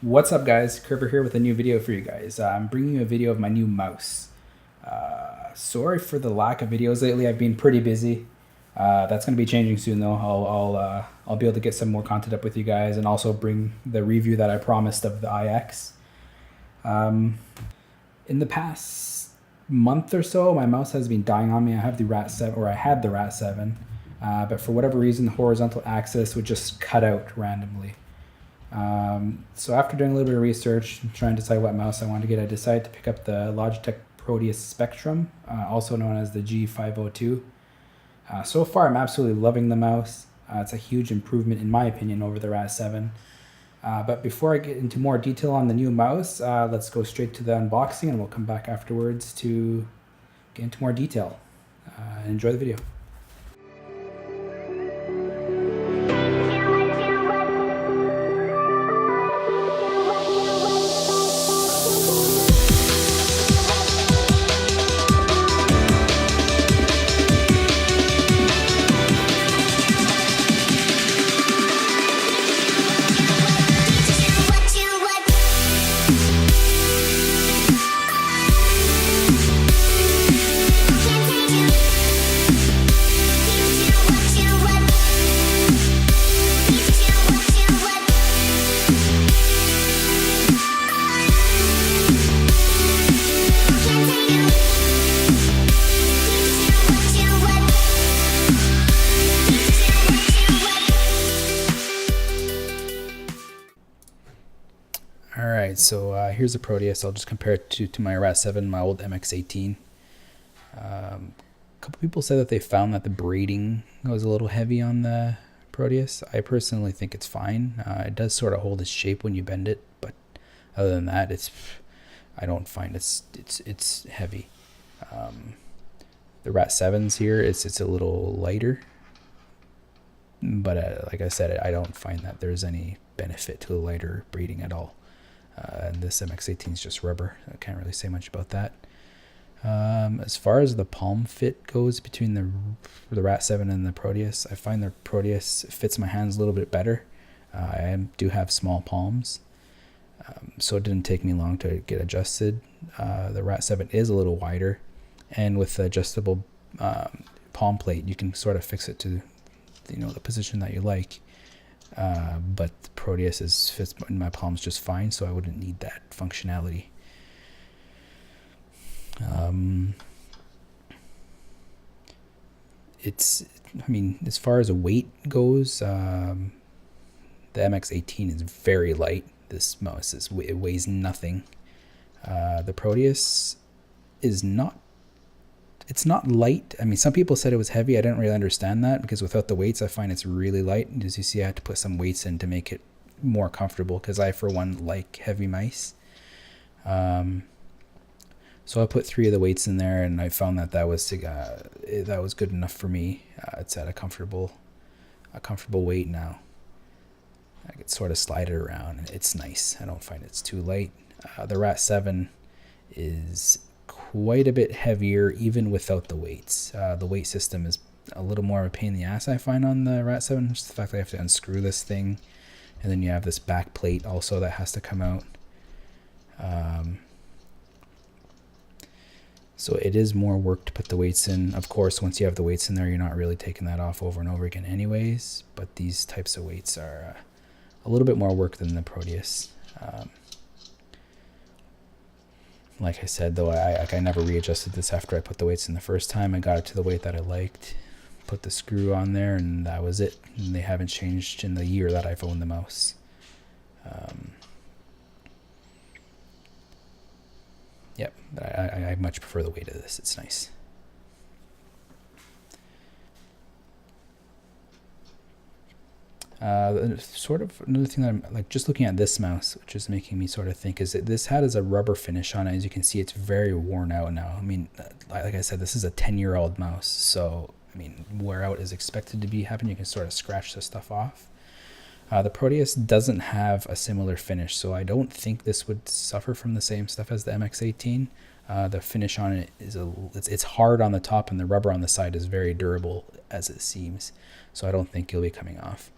What's up guys, Kerber here with a new video for you guys. I'm bringing you a video of my new mouse. Sorry for the lack of videos lately, I've been pretty busy. That's going to be changing soon though. I'll be able to get some more content up with you guys and also bring the review that I promised of the iX. In the past month or so, my mouse has been dying on me. I have the R.A.T. 7, or I had the R.A.T. 7, but for whatever reason the horizontal axis would just cut out randomly. So after doing a little bit of research and trying to decide what mouse I wanted to get, I decided to pick up the Logitech Proteus Spectrum, also known as the G502. So far I'm absolutely loving the mouse. It's a huge improvement in my opinion over the R.A.T. 7. But before I get into more detail on the new mouse, let's go straight to the unboxing and we'll come back afterwards to get into more detail. Enjoy the video. Alright, so here's the Proteus. I'll just compare it to my R.A.T. 7, my old MX18. A couple people said that they found that the braiding was a little heavy on the Proteus. I personally think it's fine. It does sort of hold its shape when you bend it, but other than that, I don't find it's heavy. The R.A.T. 7s here, it's a little lighter, but like I said, I don't find that there's any benefit to the lighter braiding at all. And this MX18 is just rubber. I can't really say much about that. As far as the palm fit goes between the R.A.T. 7 and the Proteus, I find the Proteus fits my hands a little bit better. I do have small palms, so it didn't take me long to get adjusted. The R.A.T. 7 is a little wider, and with the adjustable palm plate, you can sort of fix it to the position that you like. But the Proteus fits in my palms just fine, so I wouldn't need that functionality. As far as a weight goes, the MX18 is very light. This mouse it weighs nothing. The Proteus is not. It's not light. I mean, some people said it was heavy. I didn't really understand that because without the weights, I find it's really light. As you see, I had to put some weights in to make it more comfortable because I, for one, like heavy mice. So I put 3 of the weights in there, and I found that was good enough for me. It's at a comfortable weight now. I could sort of slide it around, and it's nice. I don't find it's too light. The R.A.T. 7 is quite a bit heavier even without the weights. The weight system is a little more of a pain in the ass, I find, on the R.A.T. 7. Just the fact that I have to unscrew this thing, and then you have this back plate also that has to come out. So it is more work to put the weights in. Of course, once you have the weights in there, you're not really taking that off over and over again anyways, but these types of weights are a little bit more work than the Proteus. Like I said, though, I never readjusted this after I put the weights in the first time. I got it to the weight that I liked, put the screw on there, and that was it. And they haven't changed in the year that I've owned the mouse. Yep, but I much prefer the weight of this. It's nice. Sort of another thing that I'm like just looking at this mouse, which is making me sort of think, is that this has a rubber finish on it. As you can see, it's very worn out now. I mean, like I said, this is a 10-year-old mouse, so I mean, wear out is expected to happen. You can sort of scratch the stuff off. The Proteus doesn't have a similar finish, so I don't think this would suffer from the same stuff as the MX18. The finish on it is it's hard on the top, and the rubber on the side is very durable as it seems, so I don't think it'll be coming off.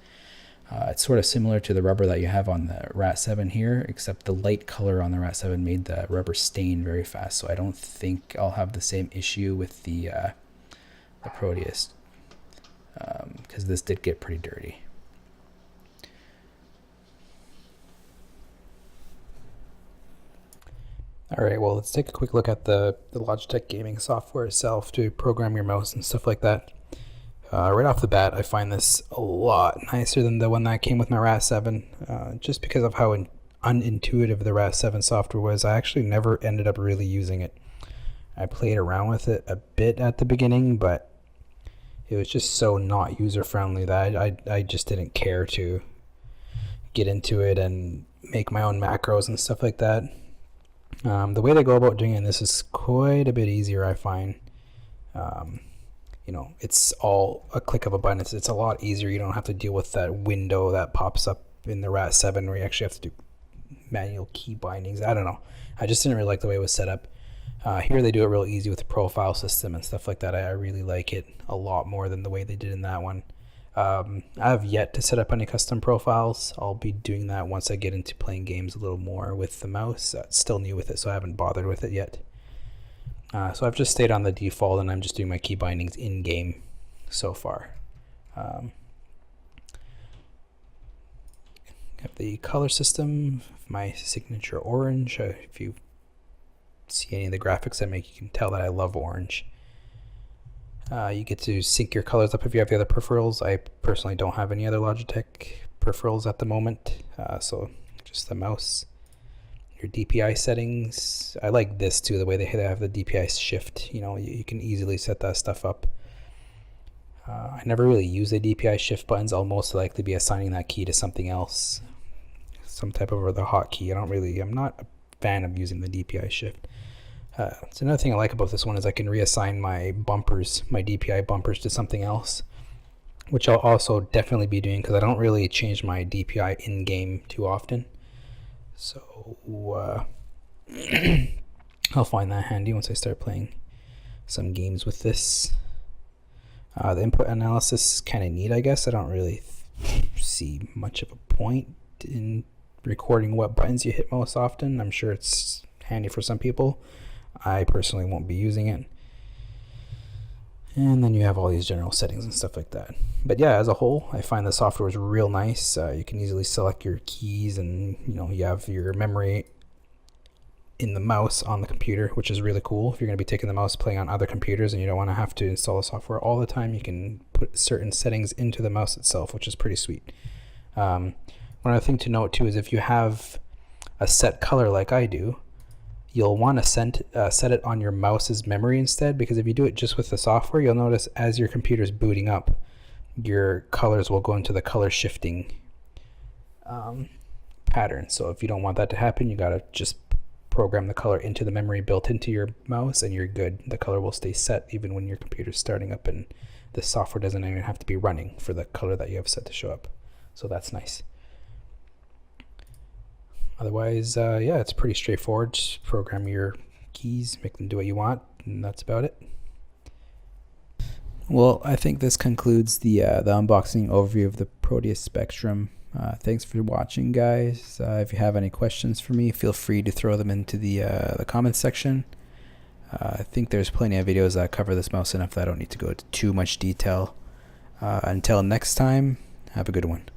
It's sort of similar to the rubber that you have on the R.A.T. here, except the light color on the R.A.T. made the rubber stain very fast. So I don't think I'll have the same issue with the Proteus, because this did get pretty dirty. All right, well, let's take a quick look at the Logitech gaming software itself to program your mouse and stuff like that. Right off the bat, I find this a lot nicer than the one that came with my R.A.T. Just because of how unintuitive the R.A.T. software was. I actually never ended up really using it. I played around with it a bit at the beginning, but it was just so not user-friendly that I just didn't care to get into it and make my own macros and stuff like that. The way they go about doing this is quite a bit easier, I find. You know, it's all a click of a button. It's a lot easier. You don't have to deal with that window that pops up in the R.A.T. where you actually have to do manual key bindings. I don't know. I just didn't really like the way it was set up. Here they do it real easy with the profile system and stuff like that. I really like it a lot more than the way they did in that one. I have yet to set up any custom profiles. I'll be doing that once I get into playing games a little more with the mouse. It's still new with it, so I haven't bothered with it yet. So I've just stayed on the default, and I'm just doing my key bindings in-game so far. Have the color system, my signature orange. If you see any of the graphics I make, you can tell that I love orange. You get to sync your colors up if you have the other peripherals. I personally don't have any other Logitech peripherals at the moment, so just the mouse. Your DPI settings, I like this too, the way they have the DPI shift. You know, you can easily set that stuff up. I never really use the DPI shift buttons. I'll most likely be assigning that key to something else, some type of other hotkey. I'm not a fan of using the DPI shift. So another thing I like about this one is I can reassign my bumpers, my DPI bumpers, to something else, which I'll also definitely be doing because I don't really change my DPI in-game too often. So I'll find that handy once I start playing some games with this. The input analysis is kind of neat, I guess. I don't really see much of a point in recording what buttons you hit most often. I'm sure it's handy for some people. I personally won't be using it. And then you have all these general settings and stuff like that. But yeah, as a whole, I find the software is real nice. You can easily select your keys, and you have your memory in the mouse on the computer, which is really cool. If you're going to be taking the mouse playing on other computers and you don't want to have to install the software all the time, you can put certain settings into the mouse itself, which is pretty sweet. One other thing to note too is if you have a set color like I do, you'll want to set it on your mouse's memory instead, because if you do it just with the software, you'll notice as your computer's booting up, your colors will go into the color shifting pattern. So if you don't want that to happen, you gotta just program the color into the memory built into your mouse and you're good. The color will stay set even when your computer's starting up, and the software doesn't even have to be running for the color that you have set to show up. So that's nice. Otherwise, yeah, it's pretty straightforward. Just program your keys, make them do what you want, and that's about it. Well, I think this concludes the unboxing overview of the Proteus Spectrum. Thanks for watching, guys. If you have any questions for me, feel free to throw them into the comments section. I think there's plenty of videos that cover this mouse enough that I don't need to go into too much detail. Until next time, have a good one.